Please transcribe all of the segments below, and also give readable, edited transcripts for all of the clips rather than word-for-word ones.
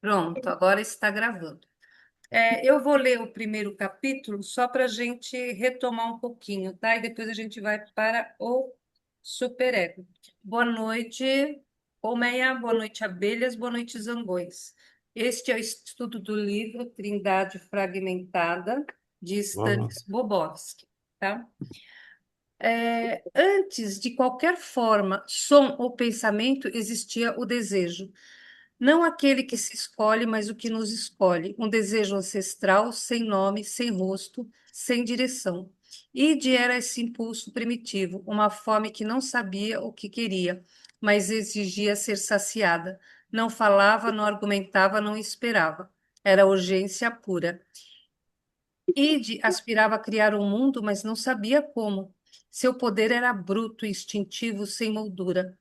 Pronto, agora está gravando. Eu vou ler o primeiro capítulo só para a gente retomar um pouquinho, tá? E depois a gente vai para o superego. Boa noite, colmeia, boa noite, abelhas, boa noite, zangões. Este é o estudo do livro Trindade Fragmentada, de Uhum. Stanisław Bobowski, tá? Antes de qualquer forma, som ou pensamento, existia o desejo. Não aquele que se escolhe, mas o que nos escolhe. Um desejo ancestral, sem nome, sem rosto, sem direção. Ide era esse impulso primitivo, uma fome que não sabia o que queria, mas exigia ser saciada. Não falava, não argumentava, não esperava. Era urgência pura. Ide aspirava a criar um mundo, mas não sabia como. Seu poder era bruto, instintivo, sem moldura.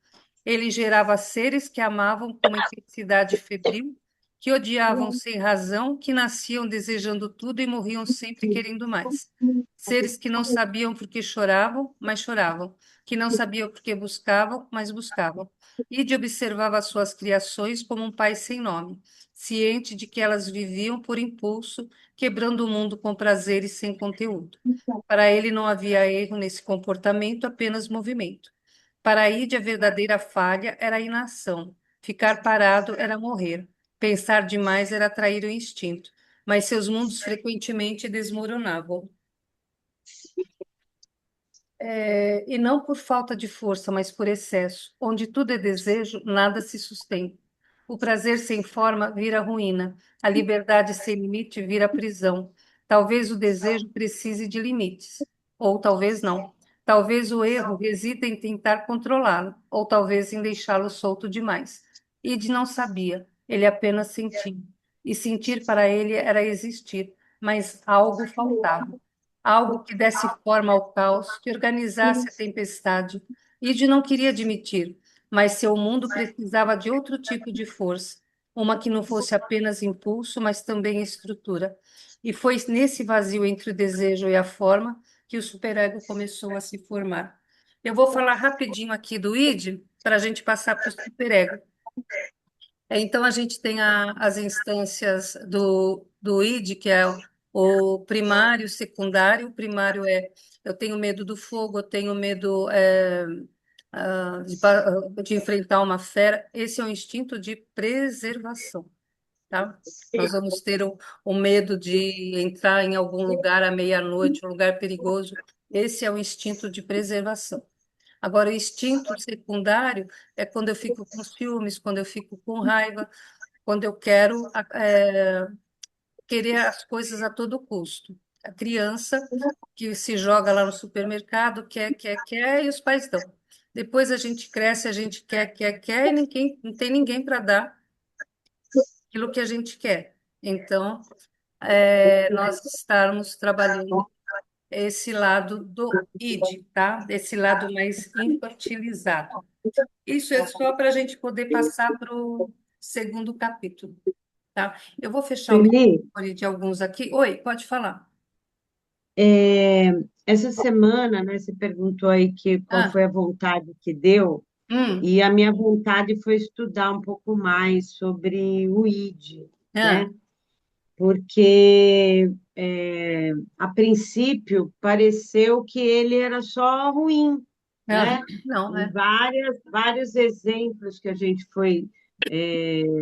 Ele gerava seres que amavam com uma intensidade febril, que odiavam sem razão, que nasciam desejando tudo e morriam sempre querendo mais. Seres que não sabiam por que choravam, mas choravam, que não sabiam por que buscavam, mas buscavam. Ide observava suas criações como um pai sem nome, ciente de que elas viviam por impulso, quebrando o mundo com prazeres sem conteúdo. Para ele não havia erro nesse comportamento, apenas movimento. Para Ide, a verdadeira falha era a inação. Ficar parado era morrer. Pensar demais era trair o instinto. Mas seus mundos frequentemente desmoronavam. E não por falta de força, mas por excesso. Onde tudo é desejo, nada se sustenta. O prazer sem forma vira ruína. A liberdade sem limite vira prisão. Talvez o desejo precise de limites, ou talvez não. Talvez o erro resida em tentar controlá-lo, ou talvez em deixá-lo solto demais. Ide não sabia, ele apenas sentia. E sentir para ele era existir, mas algo faltava. Algo que desse forma ao caos, que organizasse a tempestade. Ide não queria admitir, mas seu mundo precisava de outro tipo de força, uma que não fosse apenas impulso, mas também estrutura. E foi nesse vazio entre o desejo e a forma que o superego começou a se formar. Eu vou falar rapidinho aqui do id para a gente passar para o superego. Então, a gente tem as instâncias do id, que é o primário, o secundário. O primário é: eu tenho medo do fogo, eu tenho medo de enfrentar uma fera. Esse é um instinto de preservação, tá? Nós vamos ter o medo de entrar em algum lugar à meia-noite, um lugar perigoso. Esse é o instinto de preservação. Agora, o instinto secundário é quando eu fico com ciúmes, quando eu fico com raiva, quando eu quero querer as coisas a todo custo. A criança que se joga lá no supermercado quer, quer, quer e os pais dão. Depois a gente cresce, a gente quer, quer, quer e ninguém, não tem ninguém para dar aquilo que a gente quer. Então, nós estarmos trabalhando esse lado do id, tá? Esse lado mais infantilizado. Isso é só para a gente poder passar para o segundo capítulo. Tá? Eu vou fechar o Sueli, microfone de alguns aqui. Oi, pode falar. é, essa semana, né, você perguntou aí qual Ah, foi a vontade que deu, hum, e a minha vontade foi estudar um pouco mais sobre o ID, ah, né? Porque a princípio pareceu que ele era só ruim, ah, né? não, Em vários exemplos que a gente foi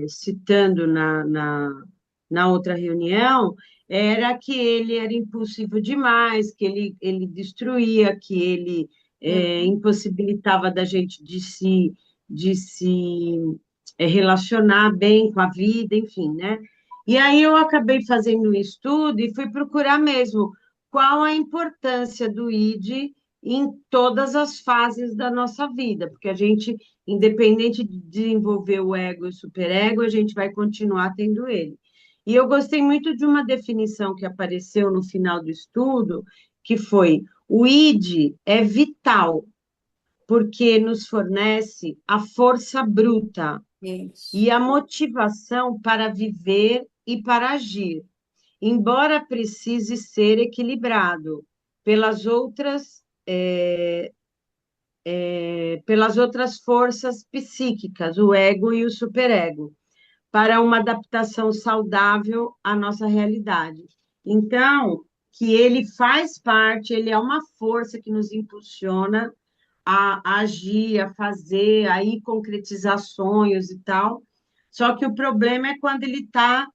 citando na outra reunião, era que ele era impulsivo demais, que ele destruía, que ele uhum, impossibilitava da gente de se relacionar bem com a vida, enfim, né? E aí eu acabei fazendo um estudo e fui procurar mesmo qual a importância do ID em todas as fases da nossa vida, porque a gente, independente de desenvolver o ego e o superego, a gente vai continuar tendo ele. E eu gostei muito de uma definição que apareceu no final do estudo, que foi: o id é vital, porque nos fornece a força bruta isso. e a motivação para viver e para agir, embora precise ser equilibrado pelas outras forças psíquicas, o ego e o superego, para uma adaptação saudável à nossa realidade. Então, que ele faz parte, ele é uma força que nos impulsiona a agir, a fazer, a ir concretizar sonhos e tal. Só que o problema é quando ele está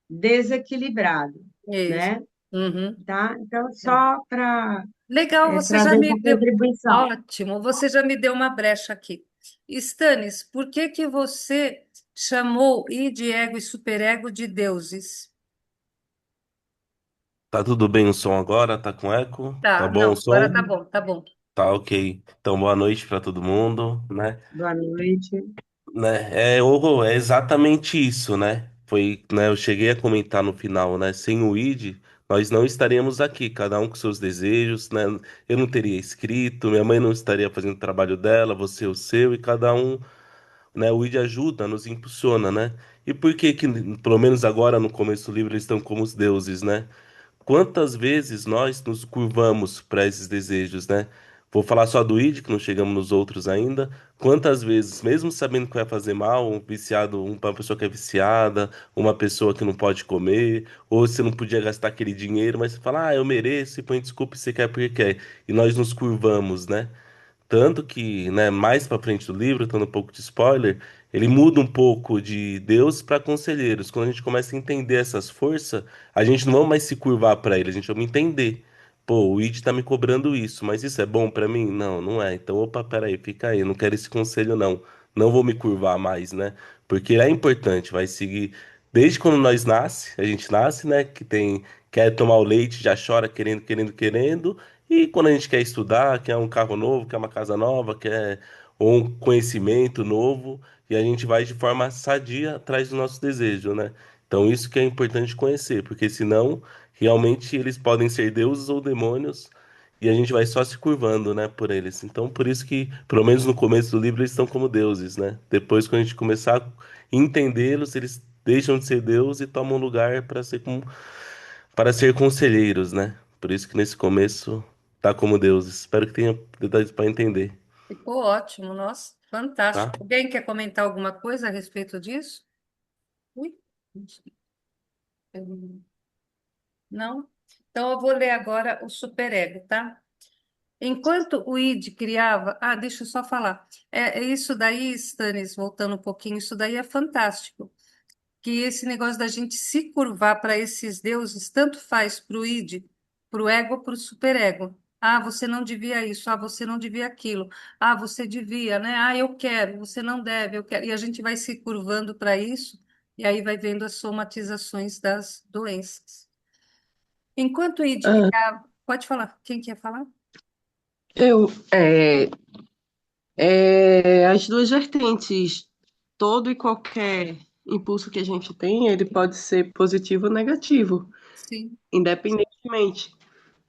desequilibrado, Isso. né? Uhum. Tá? Então, É. só para Legal, você já trazer me essa deu. contribuição. Ótimo, você já me deu uma brecha aqui. Stanis, por que que você chamou id, ego e superego de deuses? Tá tudo bem o som agora? Tá com eco? Tá Tá, bom não, o agora som? tá bom, tá bom. Tá ok. Então, boa noite para todo mundo, né? Boa noite. É exatamente isso, né? Foi, né? Eu cheguei a comentar no final, né? Sem o ID, nós não estaríamos aqui, cada um com seus desejos, né? Eu não teria escrito, minha mãe não estaria fazendo o trabalho dela, você o seu, e cada um, né? O ID ajuda, nos impulsiona, né? E por que que, pelo menos agora no começo do livro, eles estão como os deuses, né? Quantas vezes nós nos curvamos para esses desejos, né? Vou falar só do id, que não chegamos nos outros ainda. Quantas vezes, mesmo sabendo que vai fazer mal, um viciado, uma pessoa que é viciada, uma pessoa que não pode comer, ou você não podia gastar aquele dinheiro, mas você fala, eu mereço, e põe desculpa e você quer porque quer. E nós nos curvamos, né? Tanto que, né, mais pra frente do livro, dando um pouco de spoiler, ele muda um pouco de Deus para conselheiros. Quando a gente começa a entender essas forças, a gente não vai mais se curvar para ele, a gente vai entender. Pô, o Id tá me cobrando isso, mas isso é bom para mim? Não, não é. Então, opa, peraí, fica aí, não quero esse conselho, não. Não vou me curvar mais, né? Porque é importante, vai seguir. Desde quando nós nasce, a gente nasce, né? Que tem, quer tomar o leite, já chora querendo, querendo, querendo. E quando a gente quer estudar, quer um carro novo, quer uma casa nova, quer um conhecimento novo, e a gente vai de forma sadia atrás do nosso desejo, né? Então isso que é importante conhecer, porque senão realmente eles podem ser deuses ou demônios e a gente vai só se curvando, né, por eles. Então por isso que, pelo menos no começo do livro, eles estão como deuses, né? Depois, quando a gente começar a entendê-los, eles deixam de ser deus e tomam lugar para ser conselheiros, né? Por isso que nesse começo tá como deuses. Espero que tenha dado para entender, Ficou ótimo, nossa, tá? fantástico. Alguém quer comentar alguma coisa a respeito disso? Ui, não? Então eu vou ler agora o superego, tá? Enquanto o id criava. Ah, deixa eu só falar. É isso daí, Stanis, voltando um pouquinho, isso daí é fantástico. Que esse negócio da gente se curvar para esses deuses, tanto faz para o id, para o ego, para o superego. Ah, você não devia isso, ah, você não devia aquilo, ah, você devia, né? Ah, eu quero, você não deve, eu quero. E a gente vai se curvando para isso, e aí vai vendo as somatizações das doenças. Enquanto o id Ah, criava. Pode falar, quem quer falar? eu, as duas vertentes, todo e qualquer impulso que a gente tem, ele pode ser positivo ou negativo, Sim, independentemente.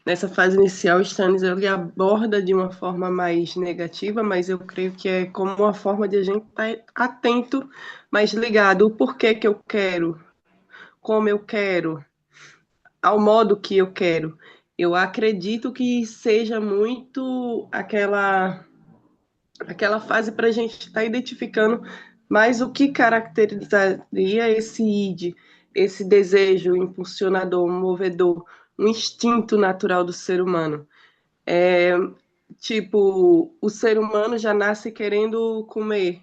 Nessa fase inicial, o Stannis ele aborda de uma forma mais negativa, mas eu creio que é como uma forma de a gente estar atento, mais ligado, o porquê que eu quero, como eu quero, ao modo que eu quero. Eu acredito que seja muito aquela fase para a gente estar identificando mais o que caracterizaria esse id, esse desejo impulsionador, movedor, um instinto natural do ser humano. É, tipo, o ser humano já nasce querendo comer,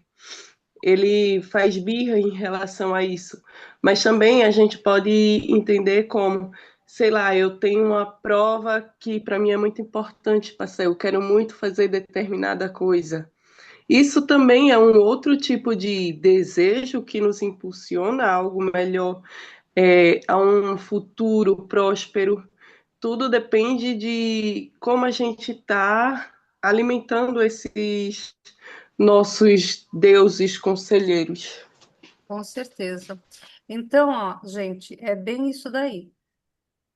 ele faz birra em relação a isso, mas também a gente pode entender como, sei lá, eu tenho uma prova que para mim é muito importante passar, eu quero muito fazer determinada coisa. Isso também é um outro tipo de desejo que nos impulsiona a algo melhor, a um futuro próspero. Tudo depende de como a gente está alimentando esses nossos deuses conselheiros. com certeza. Então, ó, gente, é bem isso daí.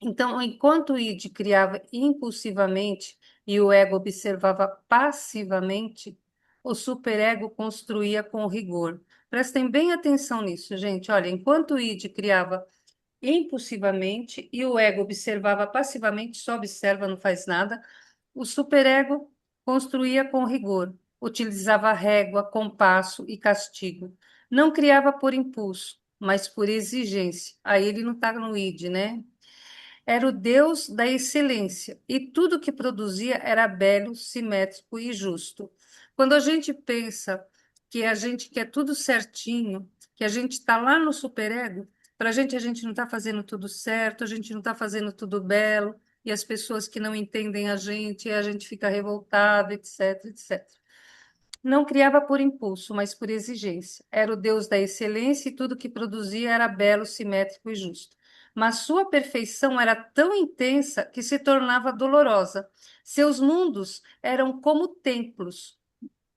Então, enquanto o id criava impulsivamente e o ego observava passivamente, o superego construía com rigor. Prestem bem atenção nisso, gente. Olha, enquanto o id criava impulsivamente e o ego observava passivamente, só observa, não faz nada, o superego construía com rigor, utilizava régua, compasso e castigo. Não criava por impulso, mas por exigência. Aí ele não está no id, né? Era o Deus da excelência, e tudo que produzia era belo, simétrico e justo. Quando a gente pensa que a gente quer tudo certinho, que a gente está lá no superego, para a gente não está fazendo tudo certo, a gente não está fazendo tudo belo, e as pessoas que não entendem a gente fica revoltado, etc, etc. Não criava por impulso, mas por exigência. Era o Deus da excelência e tudo que produzia era belo, simétrico e justo. Mas sua perfeição era tão intensa que se tornava dolorosa. Seus mundos eram como templos,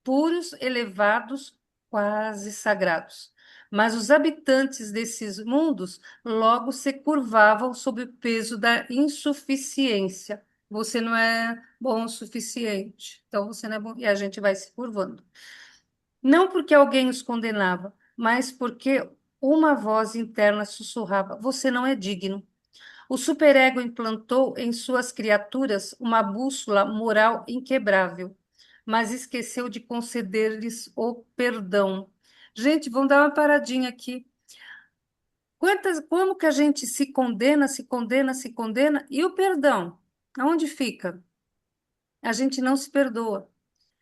puros, elevados, quase sagrados. Mas os habitantes desses mundos logo se curvavam sob o peso da insuficiência. Você não é bom o suficiente, então você não é bom, e a gente vai se curvando. Não porque alguém os condenava, mas porque uma voz interna sussurrava: Você não é digno. O superego implantou em suas criaturas uma bússola moral inquebrável, mas esqueceu de conceder-lhes o perdão. Gente, vamos dar uma paradinha aqui. Como que a gente se condena, se condena, se condena, e o perdão? Aonde fica? A gente não se perdoa.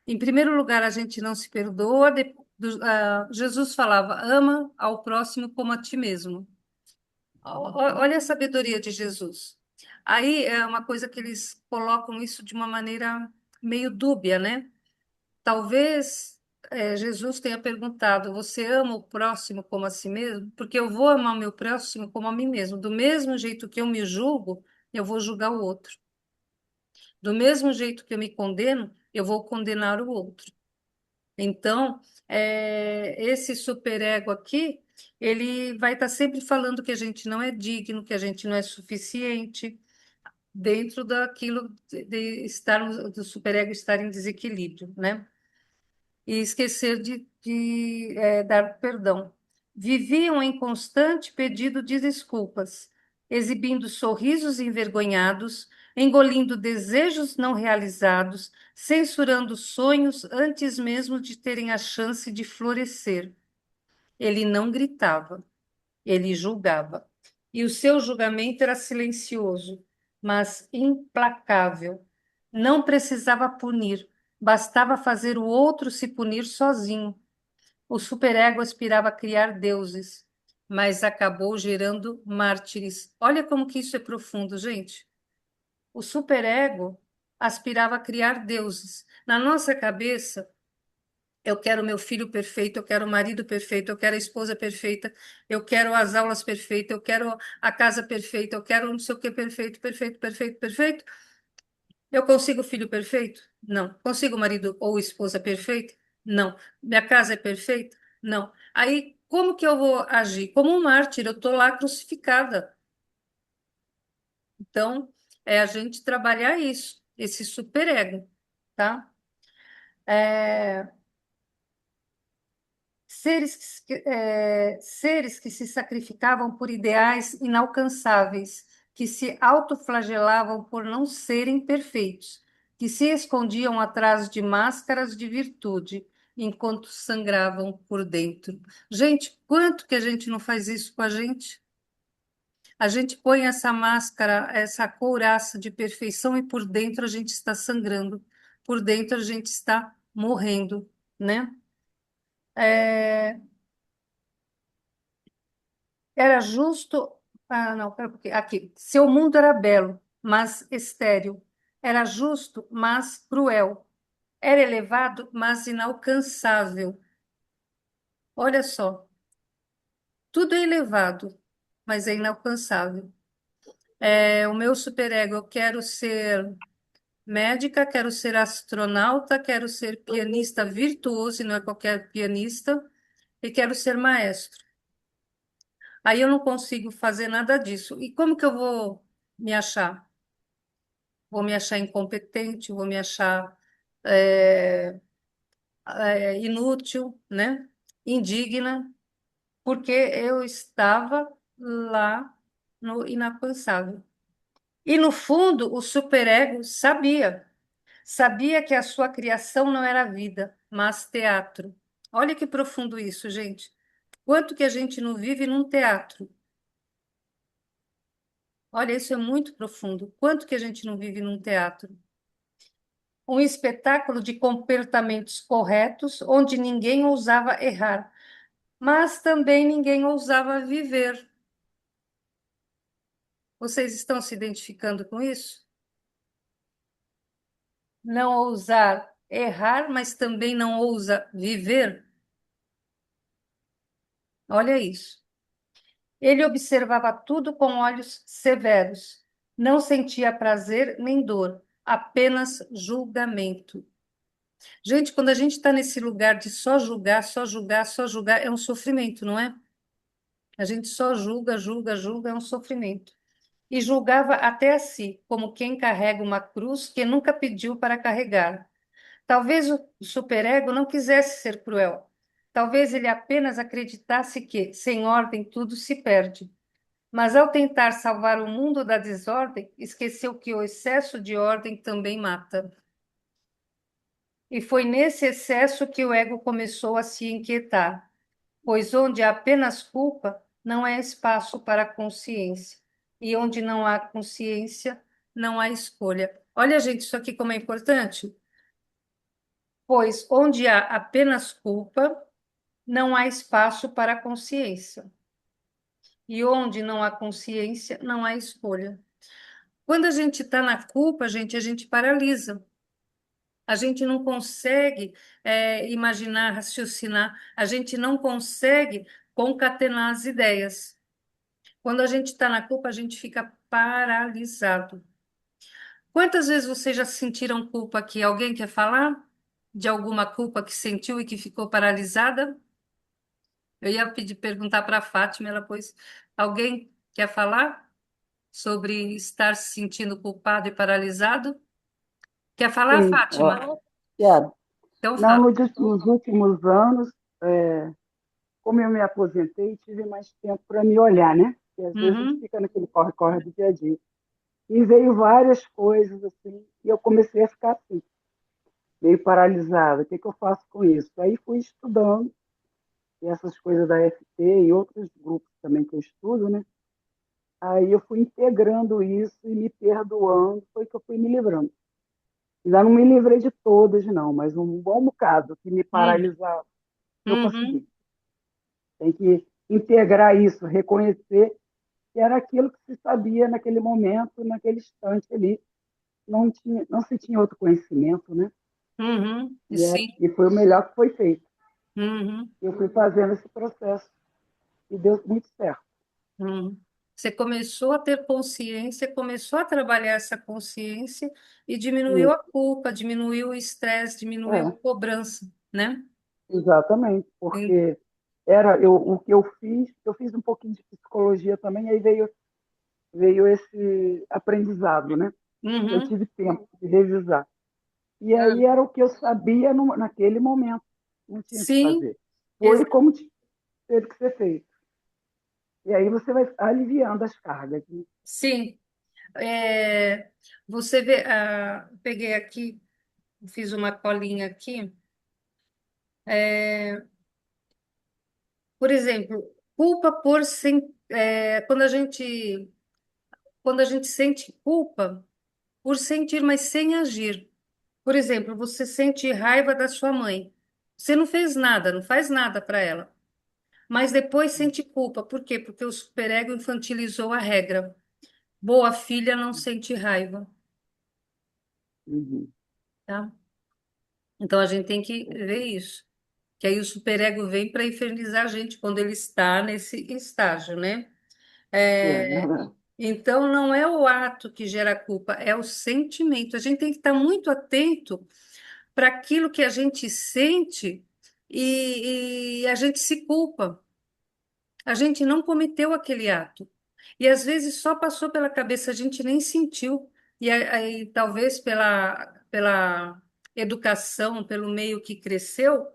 Em primeiro lugar, a gente não se perdoa. Jesus falava: ama ao próximo como a ti mesmo. Olha a sabedoria de Jesus. Aí é uma coisa que eles colocam isso de uma maneira meio dúbia, né? Talvez Jesus tenha perguntado: Você ama o próximo como a si mesmo? Porque eu vou amar o meu próximo como a mim mesmo. Do mesmo jeito que eu me julgo, eu vou julgar o outro. Do mesmo jeito que eu me condeno, eu vou condenar o outro. Então, esse superego aqui, ele vai estar sempre falando que a gente não é digno, que a gente não é suficiente, dentro daquilo de estar, do superego estar em desequilíbrio, né? E esquecer de dar perdão. Viviam em constante pedido de desculpas, exibindo sorrisos envergonhados, engolindo desejos não realizados, censurando sonhos antes mesmo de terem a chance de florescer. Ele não gritava, ele julgava. E o seu julgamento era silencioso, mas implacável. Não precisava punir, bastava fazer o outro se punir sozinho. O superego aspirava a criar deuses, mas acabou gerando mártires. Olha como que isso é profundo, gente. O superego aspirava a criar deuses. Na nossa cabeça, eu quero meu filho perfeito, eu quero o marido perfeito, eu quero a esposa perfeita, eu quero as aulas perfeitas, eu quero a casa perfeita, eu quero não sei o que perfeito, perfeito, perfeito, perfeito. Eu consigo filho perfeito? Não. Consigo marido ou esposa perfeita? Não. Minha casa é perfeita? Não. Aí, como que eu vou agir? Como um mártir, eu estou lá crucificada. Então, é a gente trabalhar isso, esse superego, tá? É, seres que se sacrificavam por ideais inalcançáveis, que se autoflagelavam por não serem perfeitos, que se escondiam atrás de máscaras de virtude, enquanto sangravam por dentro. Gente, quanto que a gente não faz isso com a gente? A gente põe essa máscara, essa couraça de perfeição e por dentro a gente está sangrando, por dentro a gente está morrendo, né? É, Era justo. Ah, não, pera um pouquinho. Aqui. Seu mundo era belo, mas estéril. Era justo, mas cruel. Era elevado, mas inalcançável. Olha só, tudo é elevado, mas é inalcançável. O meu superego, eu quero ser médica, quero ser astronauta, quero ser pianista virtuoso, e não é qualquer pianista, e quero ser maestro. Aí eu não consigo fazer nada disso. E como que eu vou me achar? Vou me achar incompetente, vou me achar é, inútil, né? Indigna, porque eu estava lá no inalcançável. E no fundo, o superego sabia que a sua criação não era vida, mas teatro. Olha que profundo isso, gente. Quanto que a gente não vive num teatro? Olha, isso é muito profundo. Quanto que a gente não vive num teatro? Um espetáculo de comportamentos corretos, onde ninguém ousava errar, mas também ninguém ousava viver. Vocês estão se identificando com isso? Não ousar errar, mas também não ousa viver? Olha isso. Ele observava tudo com olhos severos. Não sentia prazer nem dor, apenas julgamento. Gente, quando a gente está nesse lugar de só julgar, só julgar, só julgar, é um sofrimento, não é? A gente só julga, julga, julga, é um sofrimento. E julgava até a si, como quem carrega uma cruz que nunca pediu para carregar. Talvez o superego não quisesse ser cruel. Talvez ele apenas acreditasse que, sem ordem, tudo se perde. Mas ao tentar salvar o mundo da desordem, esqueceu que o excesso de ordem também mata. E foi nesse excesso que o ego começou a se inquietar, pois onde há apenas culpa, não há espaço para a consciência. E onde não há consciência, não há escolha. Olha, gente, isso aqui como é importante. Pois onde há apenas culpa, não há espaço para a consciência. E onde não há consciência, não há escolha. Quando a gente está na culpa, gente, a gente paralisa. A gente não consegue imaginar, raciocinar. A gente não consegue concatenar as ideias. Quando a gente está na culpa, a gente fica paralisado. Quantas vezes vocês já sentiram culpa aqui? Alguém quer falar de alguma culpa que sentiu e que ficou paralisada? Eu ia pedir, perguntar para a Fátima, ela pôs. Alguém quer falar sobre estar se sentindo culpado e paralisado? Quer falar, Sim, Fátima? quero. Então Não, fala. nos últimos anos, como eu me aposentei, tive mais tempo para me olhar, né? Porque às vezes a gente Uhum, fica naquele corre-corre do dia a dia. E veio várias coisas assim, e eu comecei a ficar assim, meio paralisada. O que que eu faço com isso? Aí fui estudando e essas coisas da FT e outros grupos também que eu estudo, né? Aí eu fui integrando isso e me perdoando, foi que eu fui me livrando. Ainda não me livrei de todas, não, mas um bom bocado que me uhum, paralisava, eu uhum, consegui. Tem que integrar isso, reconhecer que era aquilo que se sabia naquele momento, naquele instante ali. Não se tinha outro conhecimento, né? uhum, E, sim, e foi o melhor que foi feito. uhum, Eu fui fazendo esse processo e deu muito certo. uhum. Você começou a ter consciência, começou a trabalhar essa consciência e diminuiu E, a culpa, diminuiu o estresse, diminuiu a é, cobrança, né? exatamente, Em- porque o que eu fiz um pouquinho de psicologia também, aí veio esse aprendizado, né? Eu Uhum, tive tempo de revisar. E ah, aí era o que eu sabia naquele momento, não tinha o que sim, fazer. Foi como teve que ser feito. E aí você vai aliviando as cargas, né? sim. É, você vê, peguei aqui, fiz uma colinha aqui. Por exemplo, culpa por quando a gente sente culpa por sentir, mas sem agir. Por exemplo, você sente raiva da sua mãe. Você não fez nada, não faz nada para ela. Mas depois sente culpa. Por quê? Porque o superego infantilizou a regra. Boa filha não sente raiva, Uhum. tá? Então a gente tem que ver isso. Que aí o superego vem para infernizar a gente quando ele está nesse estágio, né? É É, verdade. então não é o ato que gera culpa, é o sentimento. A gente tem que estar muito atento para aquilo que a gente sente e a gente se culpa. A gente não cometeu aquele ato. E às vezes só passou pela cabeça, a gente nem sentiu. E aí, talvez pela educação, pelo meio que cresceu,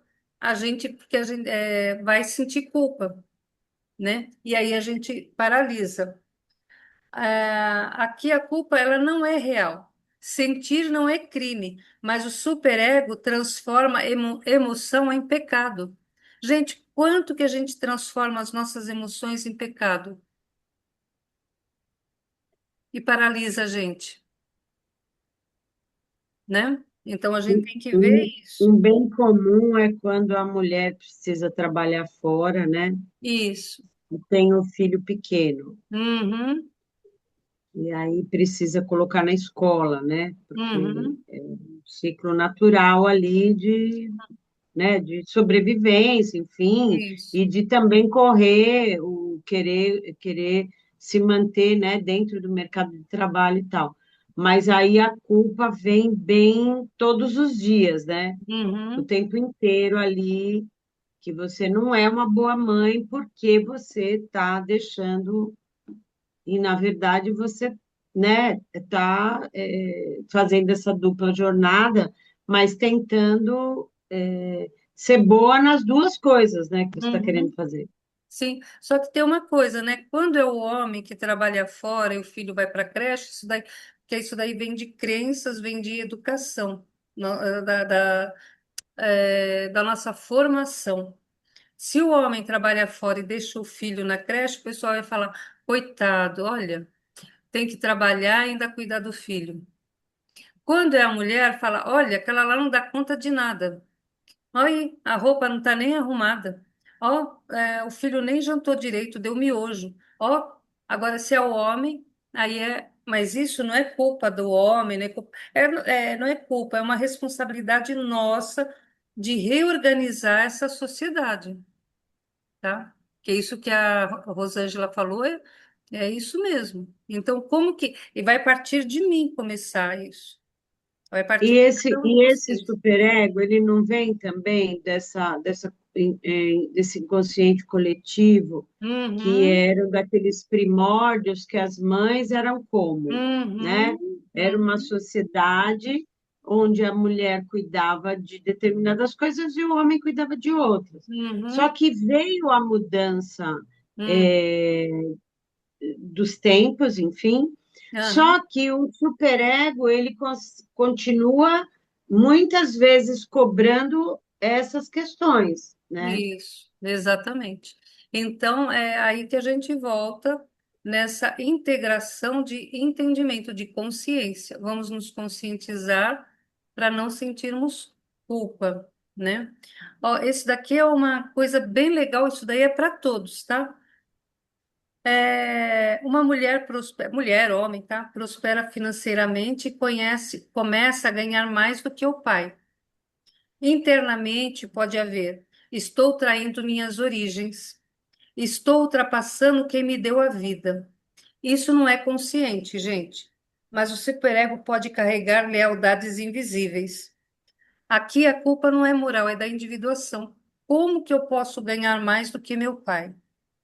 porque a gente vai sentir culpa, né? E aí a gente paralisa. Aqui a culpa ela não é real. Sentir não é crime, mas o superego transforma emoção em pecado. Gente, quanto que a gente transforma as nossas emoções em pecado e paralisa a gente, né? Então a gente tem que ver Um, isso. um bem comum é quando a mulher precisa trabalhar fora, né? Isso. E tem um filho pequeno. Uhum, E aí precisa colocar na escola, né? Porque uhum, é um ciclo natural ali de, né, de sobrevivência, enfim, isso. e de também correr, o querer se manter, né, dentro do mercado de trabalho e tal. Mas aí a culpa vem bem todos os dias, né? O Uhum, tempo inteiro ali, que você não é uma boa mãe porque você está deixando e, na verdade, você, né, está fazendo essa dupla jornada, mas tentando ser boa nas duas coisas, né, que você está querendo uhum. fazer. Sim, só que tem uma coisa, né? Quando é o homem que trabalha fora e o filho vai para a creche, isso daí, porque isso daí vem de crenças, vem de educação, da nossa formação. Se o homem trabalha fora e deixa o filho na creche, o pessoal vai falar: coitado, olha, tem que trabalhar e ainda cuidar do filho. Quando é a mulher, fala: olha, aquela lá não dá conta de nada. Olha, a roupa não está nem arrumada. Ó, o filho nem jantou direito, deu miojo. Ó, agora se é o homem, aí é. Mas isso não é culpa do homem, né? Não é culpa, é uma responsabilidade nossa de reorganizar essa sociedade, tá? Que é isso que a Rosângela falou, é isso mesmo. Então, como que. E vai partir de mim começar isso. Vai E partir de esse, cada um de e esse vocês. superego, ele não vem também desse inconsciente coletivo, que Uhum, eram daqueles primórdios que as mães eram como, né? uhum, Era uma uhum. sociedade onde a mulher cuidava de determinadas coisas e o homem cuidava de outras. Só Uhum, que veio a mudança, uhum, é, dos tempos, enfim. aham, Só que o superego, ele continua muitas vezes cobrando essas questões, né? isso, exatamente. Então, é aí que a gente volta nessa integração de entendimento, de consciência. Vamos nos conscientizar para não sentirmos culpa, né? Ó, esse daqui é uma coisa bem legal, isso daí é para todos, tá? Uma mulher prospera, mulher, homem, tá? Prospera financeiramente e começa a ganhar mais do que o pai. Internamente pode haver: estou traindo minhas origens, estou ultrapassando quem me deu a vida. Isso não é consciente, gente, mas o superego pode carregar lealdades invisíveis. Aqui a culpa não é moral, é da individuação. Como que eu posso ganhar mais do que meu pai?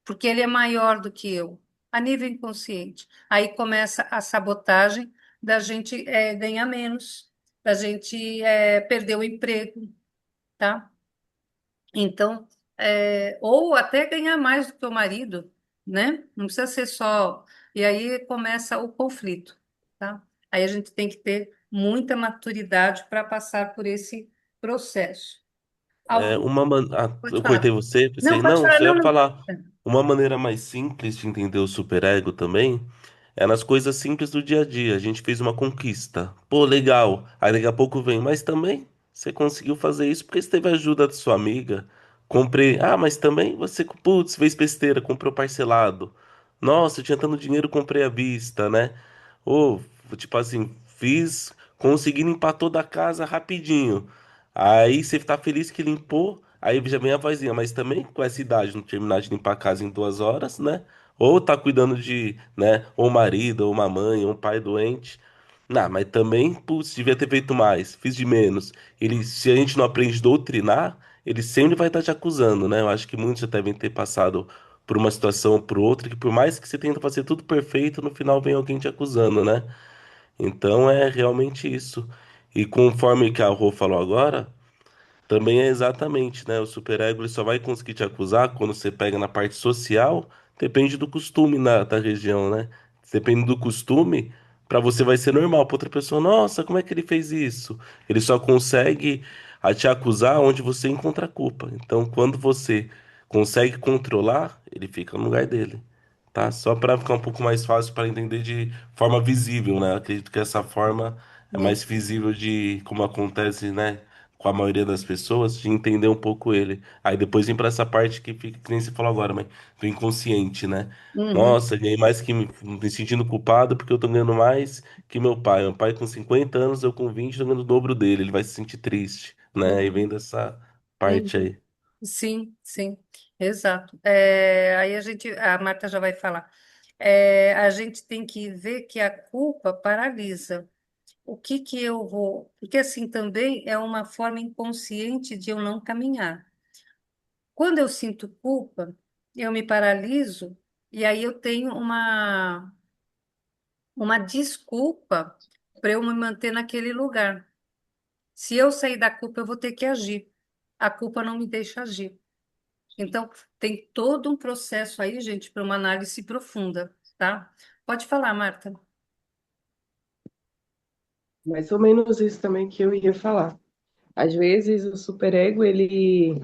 Porque ele é maior do que eu, a nível inconsciente. Aí começa a sabotagem da gente ganhar menos, da gente perder o emprego, tá? Então, ou até ganhar mais do que o marido, né? Não precisa ser só. E aí começa o conflito, tá? Aí a gente tem que ter muita maturidade para passar por esse processo. É, Algum... Pode eu cortei falar. você, Não, pensei, pode não, falar, você não, ia não. falar. Uma maneira mais simples de entender o superego também é nas coisas simples do dia a dia. A gente fez uma conquista. Pô, legal. Aí daqui a pouco vem, mas também você conseguiu fazer isso porque você teve a ajuda da sua amiga. Comprei. Ah, mas também você, putz, fez besteira, comprou parcelado. Nossa, eu tinha tanto dinheiro, comprei à vista, né? Ou, tipo assim, consegui limpar toda a casa rapidinho. Aí você tá feliz que limpou, aí já vem a vozinha, mas também com essa idade, não terminar de limpar a casa em 2 horas, né? Ou tá cuidando de, né, ou um marido, ou uma mãe, ou um pai doente. Não, mas também, putz, devia ter feito mais, fiz de menos. Ele, se a gente não aprende a doutrinar, ele sempre vai estar te acusando, né? Eu acho que muitos já devem ter passado por uma situação ou por outra, que por mais que você tenta fazer tudo perfeito, no final vem alguém te acusando, né? Então é realmente isso. E conforme que a Rô falou agora, também é exatamente, né? O superego ele só vai conseguir te acusar quando você pega na parte social, depende do costume da região, né? Depende do costume, para você vai ser normal, para outra pessoa, nossa, como é que ele fez isso? Ele só consegue te acusar onde você encontra a culpa. Então, quando você consegue controlar, ele fica no lugar dele, tá? Só para ficar um pouco mais fácil para entender de forma visível, né? Acredito que essa forma é mais Isso. visível de como acontece, né? Com a maioria das pessoas, de entender um pouco ele. Aí depois vem para essa parte que fica, que nem você falou agora, mas do inconsciente, né? Uhum. Nossa, ganhei mais que me sentindo culpado porque eu tô ganhando mais que meu pai. Meu pai com 50 anos, eu com 20 tô ganhando o dobro dele. Ele vai se sentir triste, né? E vem dessa parte Uhum. aí. Sim, sim, exato. Aí a Marta já vai falar. A gente tem que ver que a culpa paralisa. O que que eu vou. Porque assim também é uma forma inconsciente de eu não caminhar. Quando eu sinto culpa, eu me paraliso e aí eu tenho uma desculpa para eu me manter naquele lugar. Se eu sair da culpa, eu vou ter que agir. A culpa não me deixa agir. Então, tem todo um processo aí, gente, para uma análise profunda, tá? Pode falar, Marta. Mais ou menos isso também que eu ia falar. Às vezes o superego ele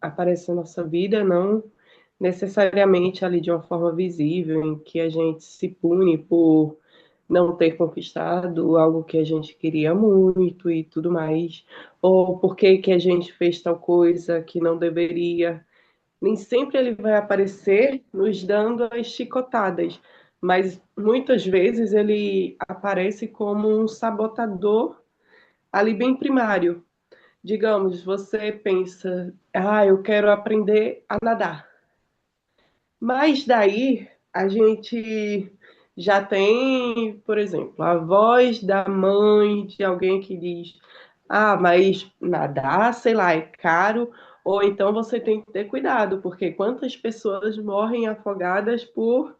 aparece na nossa vida não necessariamente ali de uma forma visível, em que a gente se pune por não ter conquistado algo que a gente queria muito e tudo mais, ou por que a gente fez tal coisa que não deveria. Nem sempre ele vai aparecer nos dando as chicotadas, mas muitas vezes ele aparece como um sabotador ali bem primário. Digamos, você pensa, eu quero aprender a nadar. Mas daí a gente já tem, por exemplo, a voz da mãe de alguém que diz: mas nadar, sei lá, é caro, ou então você tem que ter cuidado, porque quantas pessoas morrem afogadas por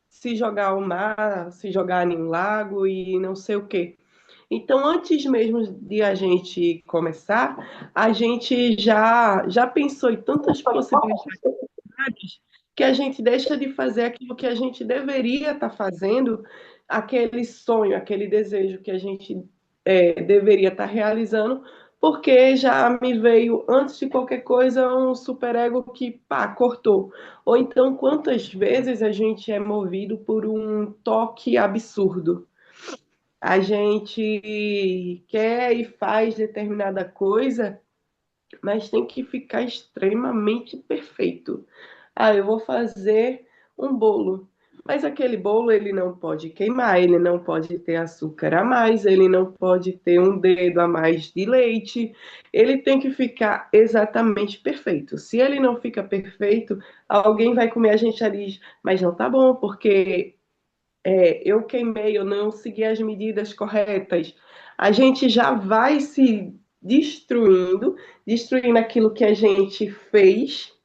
se jogar ao mar, se jogar em um lago e não sei o quê. Então, antes mesmo de a gente começar, a gente já pensou em tantas possibilidades que a gente deixa de fazer aquilo que a gente deveria estar fazendo, aquele sonho, aquele desejo que a gente deveria estar realizando, porque já me veio, antes de qualquer coisa, um superego que, pá, cortou. Ou então, quantas vezes a gente é movido por um toque absurdo? A gente quer e faz determinada coisa, mas tem que ficar extremamente perfeito. Eu vou fazer um bolo, mas aquele bolo ele não pode queimar, ele não pode ter açúcar a mais, ele não pode ter um dedo a mais de leite, ele tem que ficar exatamente perfeito. Se ele não fica perfeito, alguém vai comer, a gente já diz, mas não tá bom, porque eu queimei, eu não segui as medidas corretas. A gente já vai se destruindo aquilo que a gente fez,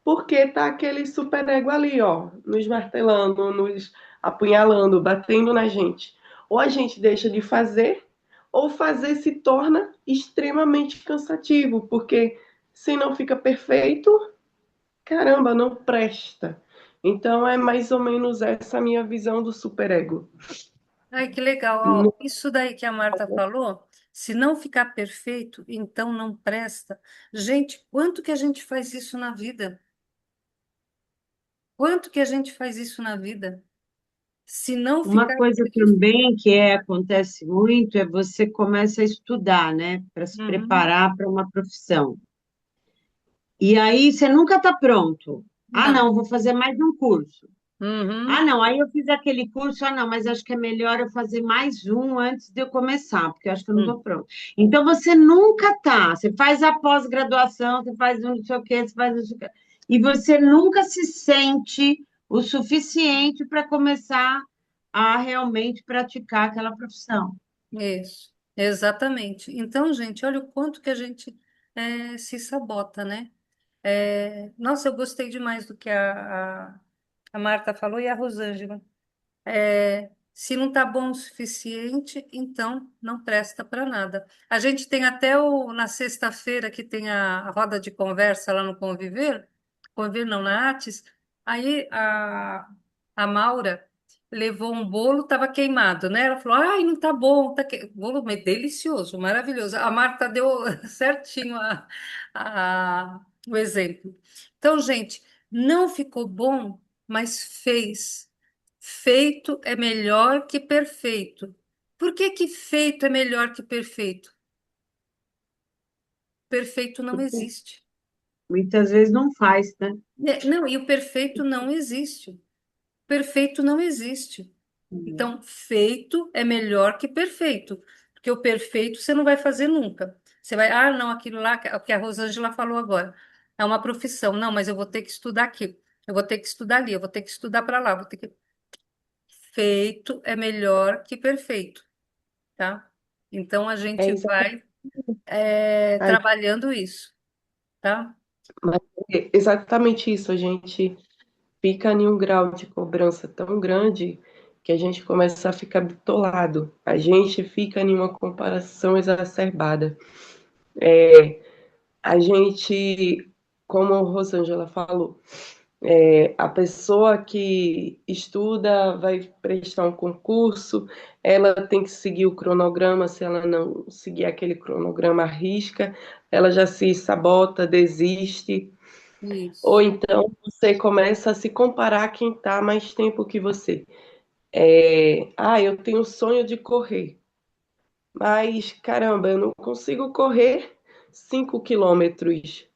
porque tá aquele superego ali, ó, nos martelando, nos apunhalando, batendo na gente. Ou a gente deixa de fazer, ou fazer se torna extremamente cansativo, porque se não fica perfeito, caramba, não presta. Então é mais ou menos essa minha visão do superego. Ai, que legal. Ó, isso daí que a Marta falou, se não ficar perfeito, então não presta. Gente, quanto que a gente faz isso na vida? Quanto que a gente faz isso na vida? Se não Uma ficar coisa perfeito. também que acontece muito é você começa a estudar, né, para se Uhum. preparar para uma profissão. E aí você nunca está pronto. Ah, Não. não, vou fazer mais um curso. Ah, Uhum. não, aí eu fiz aquele curso, não, mas acho que é melhor eu fazer mais um antes de eu começar, porque eu acho que eu não estou Uhum. pronto. Então você nunca tá. Você faz a pós-graduação, você faz um não sei o quê, você faz não sei o quê, e você nunca se sente o suficiente para começar a realmente praticar aquela profissão. Isso, exatamente. Então, gente, olha o quanto que a gente se sabota, né? Nossa, eu gostei demais do que a Marta falou e a Rosângela. Se não está bom o suficiente, então não presta para nada. A gente tem até na sexta-feira que tem a roda de conversa lá no Conviver não, na Artes, aí a Maura levou um bolo, estava queimado, né? Ela falou, ai, não tá bom, bolo é delicioso, maravilhoso. A Marta deu certinho o exemplo. Então, gente, não ficou bom, mas fez. Feito é melhor que perfeito. Por que que feito é melhor que perfeito? Perfeito não Porque existe. muitas vezes não faz, né? Não, e o perfeito não existe. Perfeito não existe. Uhum. Então, feito é melhor que perfeito, porque o perfeito você não vai fazer nunca. Você vai, ah, não, aquilo lá, o que a Rosângela falou agora, é uma profissão. Não, mas eu vou ter que estudar aqui, eu vou ter que estudar ali, eu vou ter que estudar para lá, vou ter que... Feito é melhor que perfeito, tá? Então, a É gente exatamente, vai ai, trabalhando isso, tá? mas é exatamente isso. A gente fica em um grau de cobrança tão grande que a gente começa a ficar bitolado. A gente fica em uma comparação exacerbada. A gente, como a Rosângela falou, a pessoa que estuda vai prestar um concurso, ela tem que seguir o cronograma, se ela não seguir aquele cronograma à risca, ela já se sabota, desiste, ou Isso. então você começa a se comparar a quem está mais tempo que você. Eu tenho sonho de correr, mas caramba, eu não consigo correr 5 quilômetros.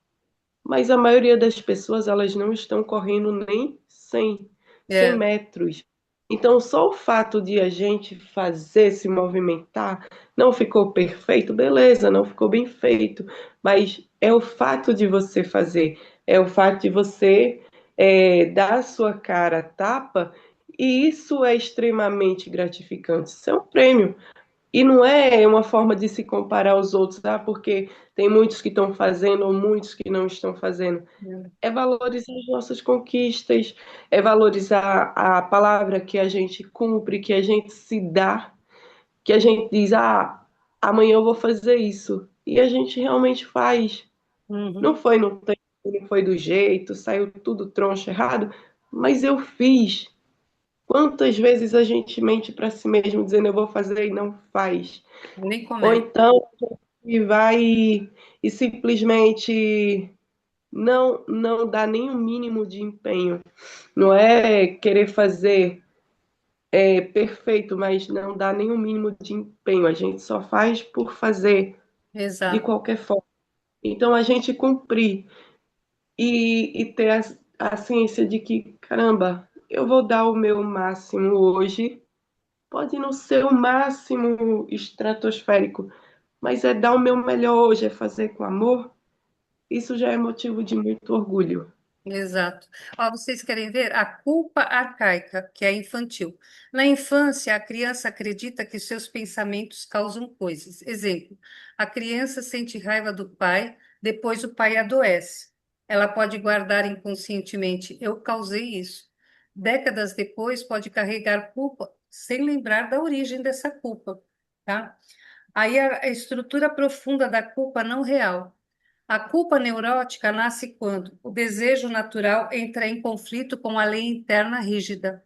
Mas a maioria das pessoas, elas não estão correndo nem 100 É, metros. Então, só o fato de a gente fazer, se movimentar, não ficou perfeito, beleza, não ficou bem feito, mas é o fato de você fazer, é o fato de você dar a sua cara a tapa, e isso é extremamente gratificante. Isso é um prêmio. E não é uma forma de se comparar aos outros, tá? Porque tem muitos que estão fazendo ou muitos que não estão fazendo. É valorizar as nossas conquistas, é valorizar a palavra que a gente cumpre, que a gente se dá, que a gente diz, amanhã eu vou fazer isso. E a gente realmente faz. Não uhum, foi no tempo, não foi do jeito, saiu tudo troncho errado, mas eu fiz. Quantas vezes a gente mente para si mesmo dizendo eu vou fazer e não faz? nem Ou começa. então e vai e simplesmente não dá nem o mínimo de empenho. Não é querer fazer perfeito, mas não dá nem o mínimo de empenho. A gente só faz por fazer de Exato, qualquer forma. Então a gente cumprir e ter a ciência de que, caramba, eu vou dar o meu máximo hoje. Pode não ser o máximo estratosférico, mas é dar o meu melhor hoje, é fazer com amor. Isso já é motivo de muito orgulho. exato. Ó, vocês querem ver a culpa arcaica, que é infantil. Na infância, a criança acredita que seus pensamentos causam coisas. Exemplo, a criança sente raiva do pai, depois o pai adoece. Ela pode guardar inconscientemente, eu causei isso. Décadas depois, pode carregar culpa sem lembrar da origem dessa culpa, tá? Aí a estrutura profunda da culpa não real. A culpa neurótica nasce quando o desejo natural entra em conflito com a lei interna rígida.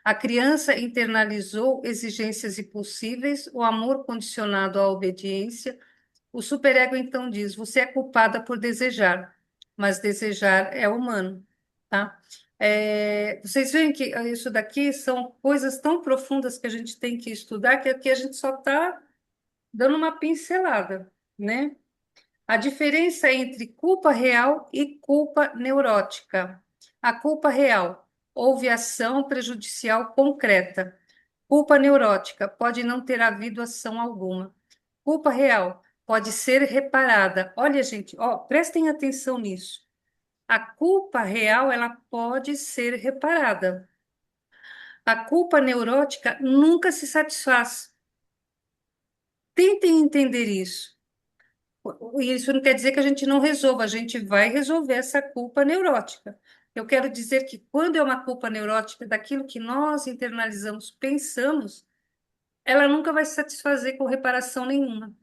A criança internalizou exigências impossíveis, o amor condicionado à obediência. O superego então diz: você é culpada por desejar, mas desejar é humano, tá? Vocês veem que isso daqui são coisas tão profundas que a gente tem que estudar que aqui a gente só está dando uma pincelada, né? A diferença entre culpa real e culpa neurótica. A culpa real, houve ação prejudicial concreta. Culpa neurótica, pode não ter havido ação alguma. Culpa real, pode ser reparada. Olha, gente, ó, prestem atenção nisso. A culpa real, ela pode ser reparada. A culpa neurótica nunca se satisfaz. Tentem entender isso. Isso não quer dizer que a gente não resolva, a gente vai resolver essa culpa neurótica. Eu quero dizer que quando é uma culpa neurótica daquilo que nós internalizamos, pensamos, ela nunca vai se satisfazer com reparação nenhuma.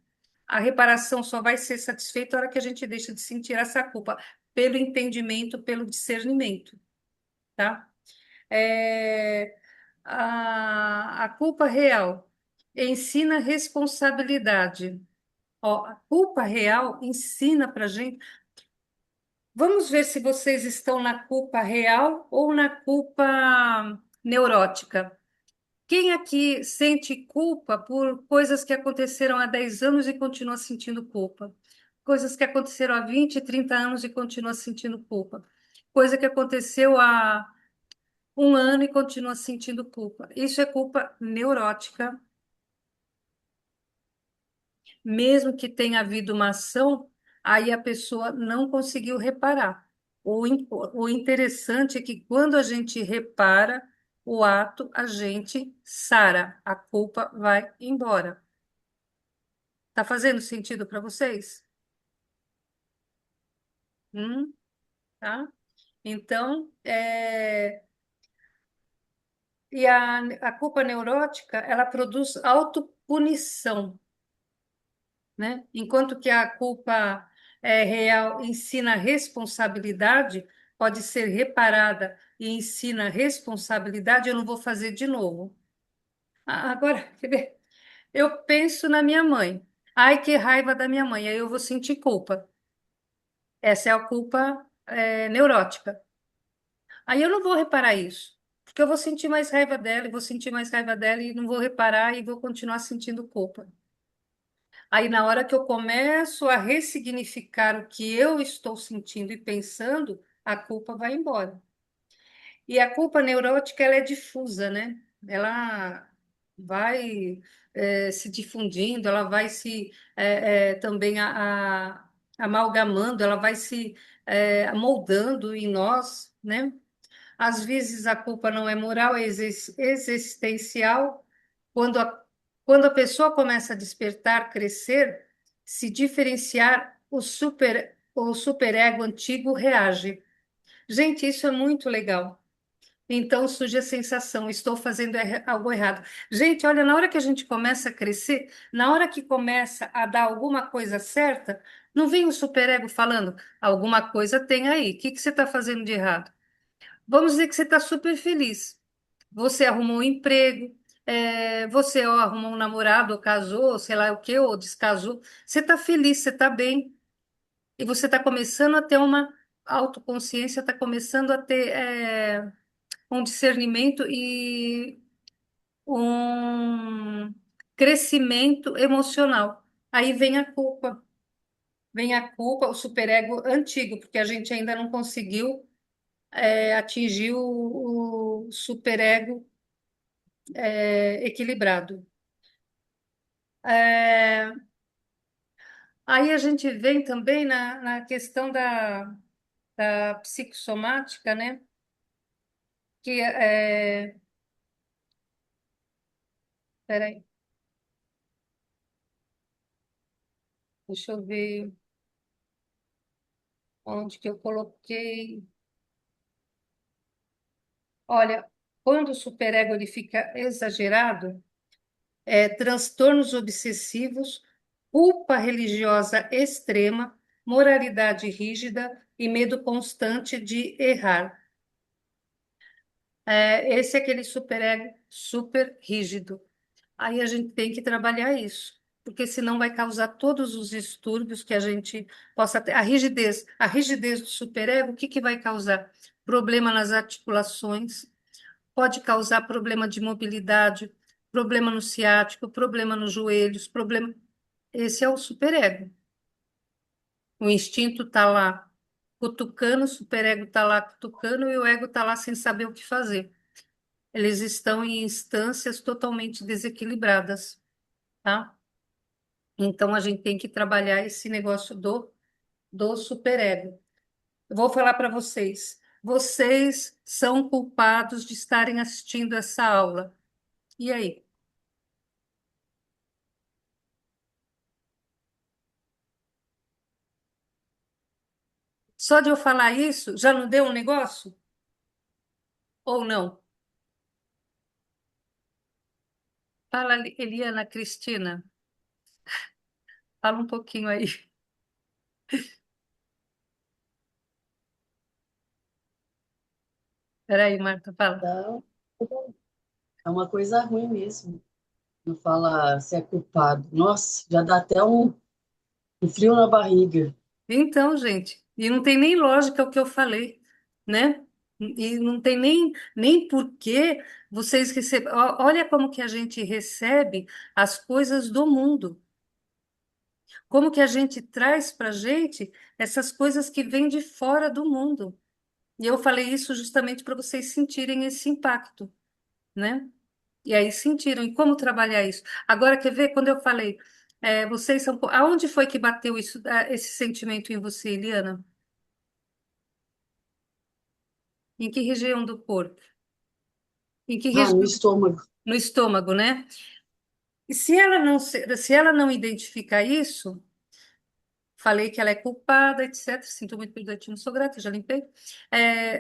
A reparação só vai ser satisfeita na hora que a gente deixa de sentir essa culpa, pelo entendimento, pelo discernimento, tá? É, a culpa real ensina responsabilidade. Ó, a culpa real ensina para gente. Vamos ver se vocês estão na culpa real ou na culpa neurótica. Quem aqui sente culpa por coisas que aconteceram há 10 anos e continua sentindo culpa? Coisas que aconteceram há 20, 30 anos e continua sentindo culpa. Coisa que aconteceu há um ano e continua sentindo culpa. Isso é culpa neurótica, mesmo que tenha havido uma ação, aí a pessoa não conseguiu reparar. O interessante é que quando a gente repara o ato, a gente sara, a culpa vai embora. Tá fazendo sentido para vocês? Tá? Então, e a culpa neurótica, ela produz autopunição, né? Enquanto que a culpa real ensina responsabilidade, pode ser reparada e ensina responsabilidade, eu não vou fazer de novo. Agora, quer ver? Eu penso na minha mãe. Ai, que raiva da minha mãe, aí eu vou sentir culpa. Essa é a culpa neurótica. Aí eu não vou reparar isso, porque eu vou sentir mais raiva dela, e vou sentir mais raiva dela, e não vou reparar e vou continuar sentindo culpa. Aí, na hora que eu começo a ressignificar o que eu estou sentindo e pensando, a culpa vai embora. E a culpa neurótica, ela é difusa, né? Ela vai se difundindo, ela vai se também amalgamando, ela vai se moldando em nós, né? Às vezes a culpa não é moral, é existencial. Quando quando a pessoa começa a despertar, crescer, se diferenciar, o superego antigo reage. Gente, isso é muito legal. Então surge a sensação, estou fazendo algo errado. Gente, olha, na hora que a gente começa a crescer, na hora que começa a dar alguma coisa certa, não vem o superego falando, alguma coisa tem aí, o que que você está fazendo de errado? Vamos dizer que você está super feliz. Você arrumou um emprego, você ó, arrumou um namorado, ou casou, sei lá o quê, ou descasou. Você está feliz, você está bem. E você está começando a ter uma autoconsciência, está começando a ter um discernimento e um crescimento emocional. Aí vem a culpa, o superego antigo, porque a gente ainda não conseguiu atingir o superego equilibrado. É, aí a gente vem também na questão da psicossomática, né? Que peraí, deixa eu ver onde que eu coloquei. Olha, quando o superego ele fica exagerado, transtornos obsessivos, culpa religiosa extrema, moralidade rígida e medo constante de errar. Esse é aquele superego super rígido. Aí a gente tem que trabalhar isso, porque senão vai causar todos os distúrbios que a gente possa ter. A rigidez do superego, o que que vai causar? Problema nas articulações, pode causar problema de mobilidade, problema no ciático, problema nos joelhos, problema. Esse é o superego. O instinto está lá cutucando, o superego está lá cutucando e o ego está lá sem saber o que fazer. Eles estão em instâncias totalmente desequilibradas, tá? Então, a gente tem que trabalhar esse negócio do superego. Eu vou falar para vocês. Vocês são culpados de estarem assistindo essa aula. E aí? Só de eu falar isso, já não deu um negócio? Ou não? Fala, Eliana, Cristina. Fala um pouquinho aí. Peraí, Marta, fala. Então, é uma coisa ruim mesmo. Não fala se é culpado. Nossa, já dá até um frio na barriga. Então, gente, E não tem nem lógica o que eu falei, né? E não tem nem porquê vocês recebem. Olha como que a gente recebe as coisas do mundo. Como que a gente traz para a gente essas coisas que vêm de fora do mundo. E eu falei isso justamente para vocês sentirem esse impacto, né? E aí sentiram. E como trabalhar isso? Agora, quer ver? Quando eu falei, vocês são. Aonde foi que bateu isso, esse sentimento em você, Eliana? Em que região do corpo? Em que Ah, no região? estômago. No estômago, né? E se ela não identifica isso, falei que ela é culpada, etc. Sinto muito pelo não sou grata, já limpei.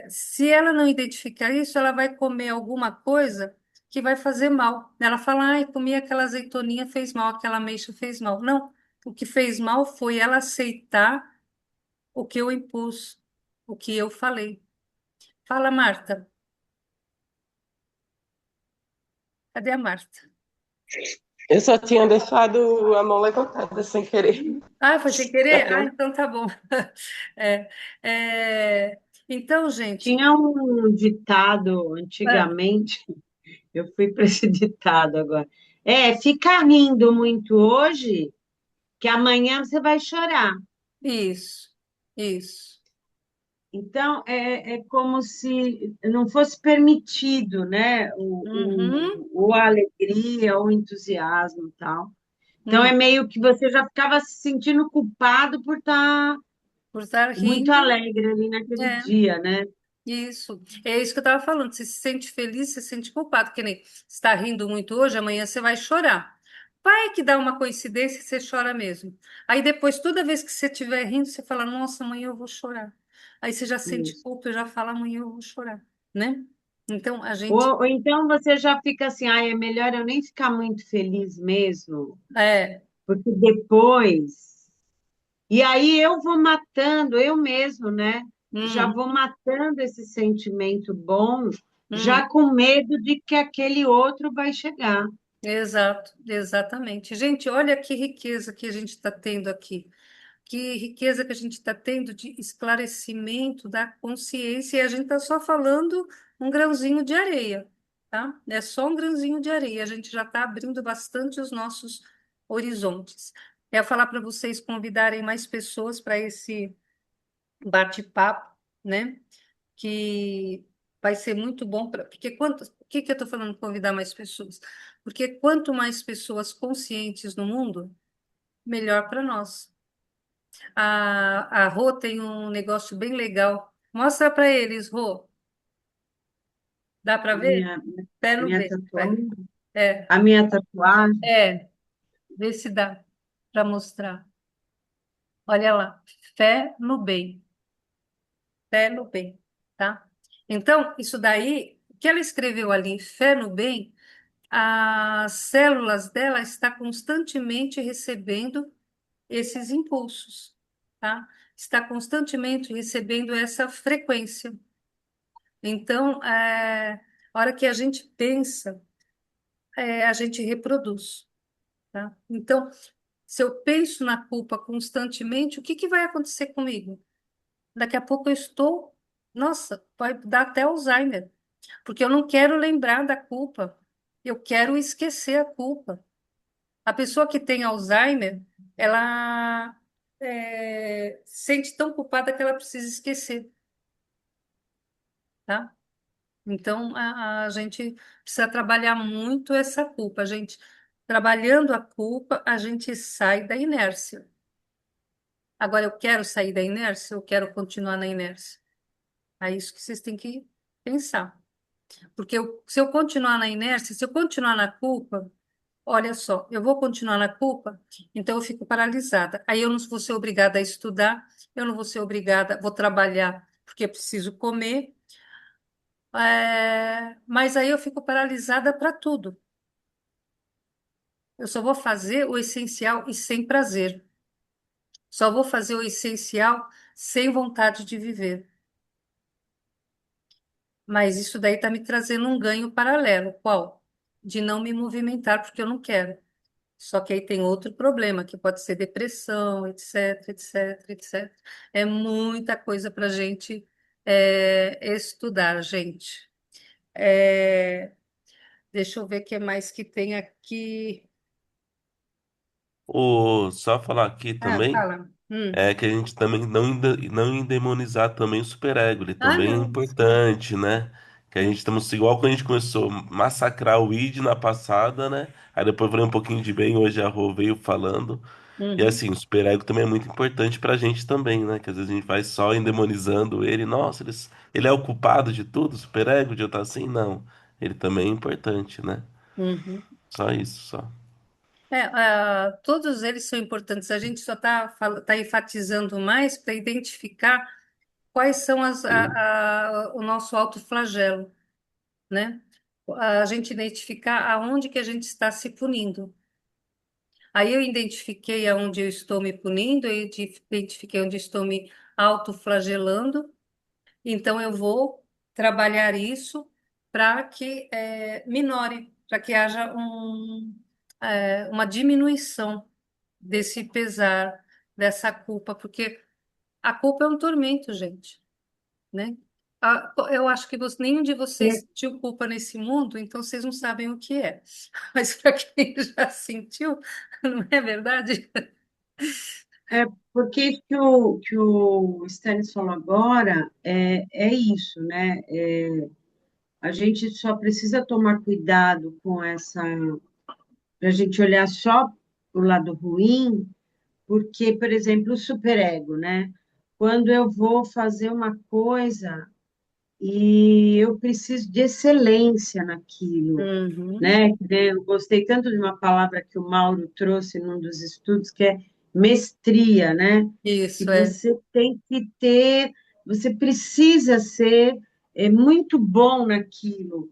Se ela não identificar isso, ela vai comer alguma coisa que vai fazer mal. Ela fala, ai, comi aquela azeitoninha, fez mal, aquela ameixa fez mal. Não, o que fez mal foi ela aceitar o que eu impus, o que eu falei. Fala, Marta. Cadê a Marta? Eu só tinha deixado a mão levantada sem querer. Ah, foi sem querer? Ah, Perdão. então tá bom. É, então, gente, Tinha um ditado ah, antigamente, eu fui para esse ditado agora. Fica rindo muito hoje, que amanhã você vai chorar. isso, isso. Então, é como se não fosse permitido, né? Uhum, A alegria, o entusiasmo e tal. Então, é uhum. meio que você já ficava se sentindo culpado por estar Por estar muito rindo, alegre ali naquele é, dia, né? isso. É isso que eu estava falando. Você se sente feliz, você se sente culpado. Que nem você está rindo muito hoje, amanhã você vai chorar. Vai que dá uma coincidência e você chora mesmo. Aí depois, toda vez que você estiver rindo, você fala, nossa, amanhã eu vou chorar. Aí você já sente Isso. culpa e já fala, amanhã eu vou chorar, né? Então, a gente, Ou então você já fica assim, é melhor eu nem ficar muito feliz mesmo, é, porque depois. E aí eu vou matando, eu mesmo, né? Já hum, vou matando esse sentimento bom, hum. já com medo de que aquele outro vai chegar. Exato, exatamente. Gente, olha que riqueza que a gente está tendo aqui. Que riqueza que a gente está tendo de esclarecimento da consciência, e a gente está só falando um grãozinho de areia, tá? É só um grãozinho de areia. A gente já está abrindo bastante os nossos horizontes. Quero falar para vocês convidarem mais pessoas para esse bate-papo, né? Que vai ser muito bom porque por que que eu estou falando convidar mais pessoas? Porque quanto mais pessoas conscientes no mundo, melhor para nós. A Rô tem um negócio bem legal. Mostra para eles, Rô. Dá para A ver? minha, Pé no minha bem. Vai. tatuagem, É, a minha tatuagem, é. Vê se dá para mostrar. Olha lá. Fé no bem. Fé no bem, tá? Então, isso daí, o que ela escreveu ali, fé no bem, as células dela está constantemente recebendo esses impulsos, tá? Está constantemente recebendo essa frequência. Então, a hora que a gente pensa, a gente reproduz, tá? Então, se eu penso na culpa constantemente, o que que vai acontecer comigo? Daqui a pouco eu estou, nossa, vai dar até Alzheimer, porque eu não quero lembrar da culpa, eu quero esquecer a culpa. A pessoa que tem Alzheimer, ela sente tão culpada que ela precisa esquecer, tá? Então, a gente precisa trabalhar muito essa culpa. A gente, trabalhando a culpa, a gente sai da inércia. Agora, eu quero sair da inércia, eu quero continuar na inércia. É isso que vocês têm que pensar. Porque se eu continuar na inércia, se eu continuar na culpa, olha só, eu vou continuar na culpa, então eu fico paralisada. Aí eu não vou ser obrigada a estudar, eu não vou ser obrigada, vou trabalhar porque eu preciso comer, mas aí eu fico paralisada para tudo. Eu só vou fazer o essencial e sem prazer. Só vou fazer o essencial sem vontade de viver. Mas isso daí está me trazendo um ganho paralelo. Qual? De não me movimentar porque eu não quero. Só que aí tem outro problema, que pode ser depressão, etc, etc, etc. É muita coisa para a gente estudar, gente. É, deixa eu ver o que mais que tem aqui. Só falar aqui Ah, também. fala. É que a gente também não endemonizar também o superego, ele Ah, também é não. importante, né? Que a gente estamos igual quando a gente começou a massacrar o ID na passada, né? Aí depois eu falei um pouquinho de bem, hoje a Rô veio falando. E Uhum, assim, o superego também é muito importante pra gente também, né? Que às vezes a gente vai só endemonizando ele, nossa, ele é o culpado de tudo, o superego de eu estar assim, não. Ele também é importante, né? uhum. Só isso, só. Todos eles são importantes. A gente só está tá enfatizando mais para identificar quais são Sim. o nosso autoflagelo, né? A gente identificar aonde que a gente está se punindo. Aí eu identifiquei aonde eu estou me punindo, eu identifiquei onde estou me autoflagelando, então eu vou trabalhar isso para que minore, para que haja uma diminuição desse pesar, dessa culpa, porque a culpa é um tormento, gente, né? Eu acho que nenhum de vocês sentiu culpa nesse mundo, então vocês não sabem o que é. Mas para quem já sentiu, não é verdade? É, porque isso que o Stannis falou agora é isso, né? A gente só precisa tomar cuidado com essa, para a gente olhar só o lado ruim, porque, por exemplo, o superego, né? Quando eu vou fazer uma coisa e eu preciso de excelência naquilo, Uhum, né? Eu gostei tanto de uma palavra que o Mauro trouxe num dos estudos, que é mestria, né? Que isso é. você tem que ter, você precisa ser muito bom naquilo.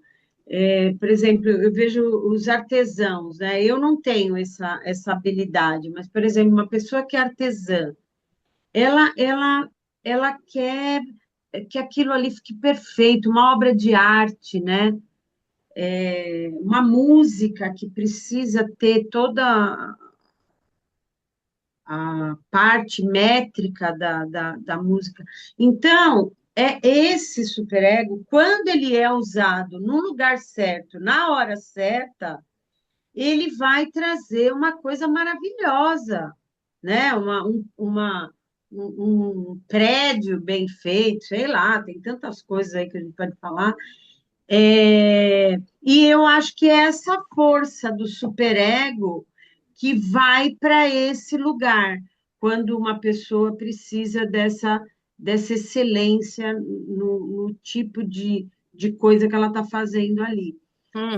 Por exemplo, eu vejo os artesãos, né? Eu não tenho essa habilidade, mas, por exemplo, uma pessoa que é artesã, ela, ela, ela quer que aquilo ali fique perfeito, uma obra de arte, né? Uma música que precisa ter toda a parte métrica da música. Então, esse superego, quando ele é usado no lugar certo, na hora certa, ele vai trazer uma coisa maravilhosa, né? Um prédio bem feito, sei lá, tem tantas coisas aí que a gente pode falar. E eu acho que é essa força do superego que vai para esse lugar, quando uma pessoa precisa dessa excelência no tipo de coisa que ela está fazendo ali.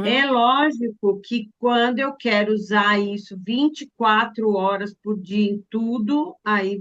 É Uhum, lógico que quando eu quero usar isso 24 horas por dia em tudo, aí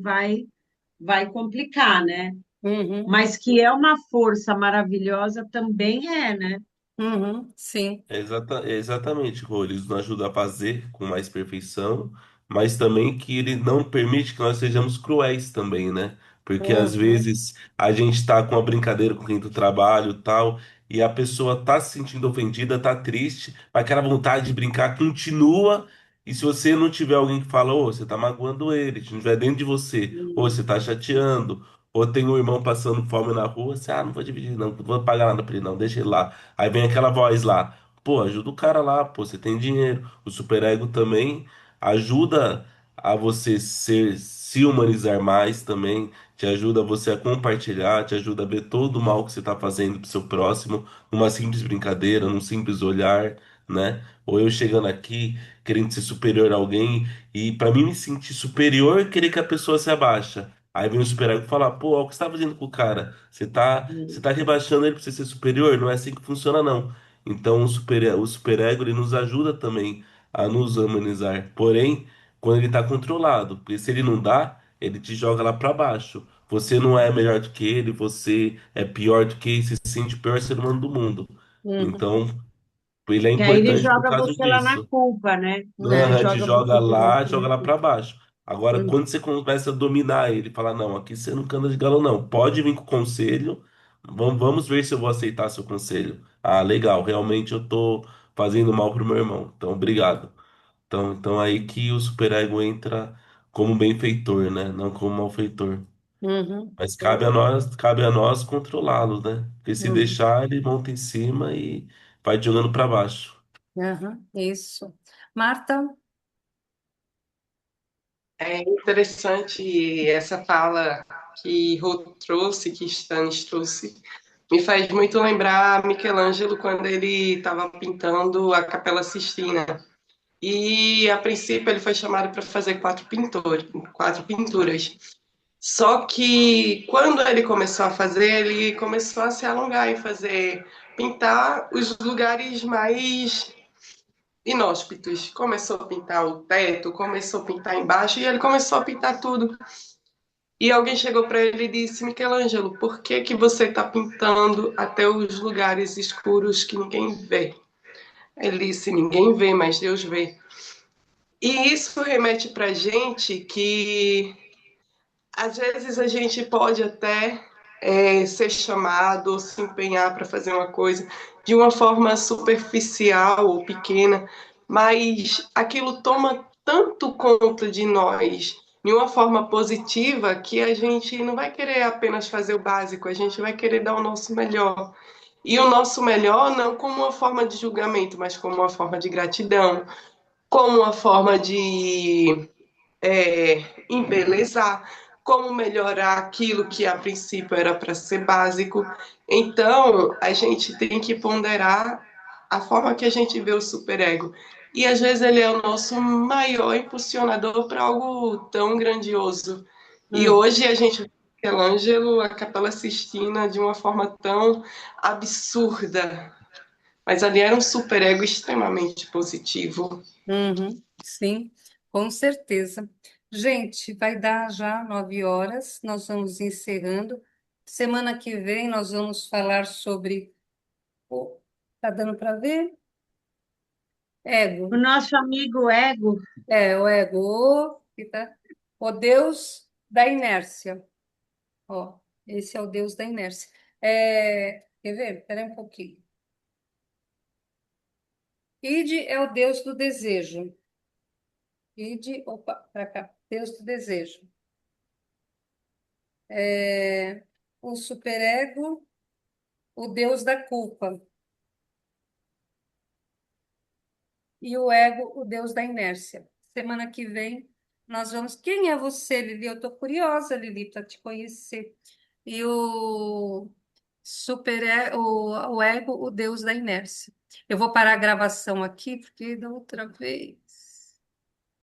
vai complicar, né? uhum, Mas que é uma força maravilhosa também é, né? uhum, sim. Exatamente, Rô. Ele nos ajuda a fazer com mais perfeição, mas também que ele não permite que nós sejamos cruéis também, né? Porque às Uhum, vezes a gente tá com uma brincadeira com quem do trabalho e tal, e a pessoa tá se sentindo ofendida, tá triste, mas aquela vontade de brincar continua. E se você não tiver alguém que fala, ô, você tá magoando ele, se não estiver dentro de você, ou você tá chateando, ou tem um irmão passando fome na rua, você, não vou dividir, não vou pagar nada pra ele, não, deixa ele lá. Aí vem aquela voz lá. Pô, ajuda o cara lá, pô, você tem dinheiro. O superego também ajuda a você se humanizar mais também, te ajuda você a compartilhar, te ajuda a ver todo o mal que você está fazendo pro seu próximo, numa simples brincadeira, num simples olhar, né? Ou eu chegando aqui querendo ser superior a alguém e para mim me sentir superior é querer que a pessoa se abaixa. Aí vem o superego falar, pô, olha o que você tá fazendo com o cara? Você tá rebaixando ele pra você ser superior? Não é assim que funciona, não. Então o superego ele nos ajuda também a nos humanizar. Porém, quando ele está controlado, porque se ele não dá, ele te joga lá para baixo. Você não é melhor do que ele, você é pior do que ele, se sente o pior ser humano do mundo. uhum, Então, ele é Que aí ele importante por joga causa você lá na disso. culpa, né? Ele Aham, te joga você direto joga na lá culpa. para baixo. Agora, uhum, quando você começa a dominar ele, falar, não, aqui você não canta de galo, não. Pode vir com conselho. Vamos ver se eu vou aceitar seu conselho. Ah, legal, realmente eu tô fazendo mal pro meu irmão. Então, obrigado. Então aí que o superego entra como benfeitor, né? Não como malfeitor. Uhum. Mas cabe a nós controlá-lo, né? Porque se Uhum. deixar, ele monta em cima e vai jogando para baixo. Uhum. Isso. Marta? É interessante essa fala que Rô trouxe, que Stanis trouxe, me faz muito lembrar Michelangelo quando ele estava pintando a Capela Sistina. E a princípio ele foi chamado para fazer quatro pinturas. Só que quando ele começou a fazer, ele começou a se alongar e fazer pintar os lugares mais inóspitos. Começou a pintar o teto, começou a pintar embaixo e ele começou a pintar tudo. E alguém chegou para ele e disse: Michelangelo, por que que você está pintando até os lugares escuros que ninguém vê? Ele disse: ninguém vê, mas Deus vê. E isso remete para a gente que às vezes a gente pode até ser chamado ou se empenhar para fazer uma coisa de uma forma superficial ou pequena, mas aquilo toma tanto conta de nós de uma forma positiva que a gente não vai querer apenas fazer o básico, a gente vai querer dar o nosso melhor. E o nosso melhor não como uma forma de julgamento, mas como uma forma de gratidão, como uma forma de embelezar, como melhorar aquilo que a princípio era para ser básico. Então, a gente tem que ponderar a forma que a gente vê o superego. E às vezes ele é o nosso maior impulsionador para algo tão grandioso. E Hum. hoje a gente vê Michelangelo, a Capela Sistina, de uma forma tão absurda. Mas ali era um superego extremamente positivo. Uhum. Sim, com certeza. Gente, vai dar já 9 horas, nós vamos encerrando. Semana que vem nós vamos falar sobre o. Tá dando para ver? O Ego. nosso amigo ego, O ego. O Deus da inércia. Ó, esse é o Deus da inércia. Quer ver? Espera aí um pouquinho. Ide é o Deus do desejo. Ide, opa, para cá. Deus do desejo. É, o superego, o Deus da culpa. E o ego, o Deus da inércia. Semana que vem nós vamos. Quem é você, Lili? Eu estou curiosa, Lili, para te conhecer. E o ego, o Deus da inércia. Eu vou parar a gravação aqui, porque da outra vez.